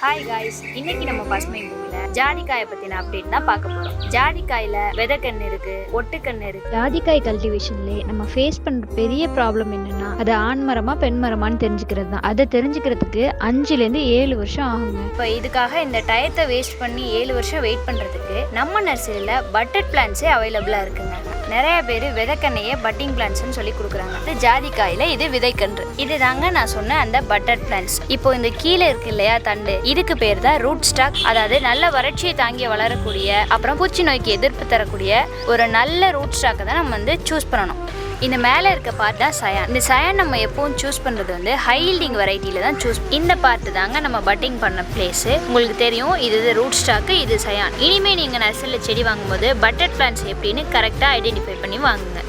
Hi guys, இன்னைக்கு நம்ம பசுமை பூமியில ஜாதிக்காயை பத்தின அப்டேட் தான் பார்க்க போறோம். ஜாதிக்காயில விதைக்கண்ணு இருக்கு, ஒட்டுக்கண்ணு இருக்கு. ஜாதிக்காய் கல்டிவேஷன்ல நம்ம ஃபேஸ் பண்ற பெரிய ப்ராப்ளம் என்னன்னா, அது ஆண் மரமா பெண் மரமான்னு தெரிஞ்சுக்கிறது தான். அதை தெரிஞ்சுக்கிறதுக்கு 5 to 7 வருஷம் ஆகுங்க. இப்போ இதுக்காக இந்த டயத்தை வேஸ்ட் பண்ணி 7 வருஷம் வெயிட் பண்றதுக்கு நம்ம நர்சரியில பட்டட் பிளான்ஸே அவைலபிளா இருக்குங்க. நிறைய பேர் விதைக்கண்ணையே பட்டிங் பிளான்ட்ஸ்னு சொல்லி கொடுக்குறாங்க. இது ஜாதிக்காயில இது விதைக்கன்று. இது தாங்க நான் சொன்ன அந்த பட்டட் பிளான்ட்ஸ். இப்போ இந்த கீழே இருக்கு இல்லையா தண்டு, இதுக்கு பேர் தான் ரூட் ஸ்டாக். அதாவது நல்ல வறட்சியை தாங்கி வளரக்கூடிய, அப்புறம் பூச்சி நோய்க்கு எதிர்ப்பு தரக்கூடிய ஒரு நல்ல ரூட் ஸ்டாக்கை தான் நம்ம சூஸ் பண்ணணும். இந்த மேலே இருக்க பார்ட் தான் சயான். இந்த சயான் நம்ம எப்பவும் சூஸ் பண்ணுறது ஹை ஈல்டிங் வெரைட்டியில தான் சூஸ். இந்த பார்ட் தாங்க நம்ம பட்டிங் பண்ண பிளேஸ். உங்களுக்கு தெரியும், இது ரூட் ஸ்டாக்கு, இது சயான். இனிமேல் நீங்கள் நர்சரியில் செடி வாங்கும்போது பட்டட் பிளான்ட்ஸ் எப்படின்னு கரெக்டாக ஐடென்டிஃபை பண்ணி வாங்குங்க.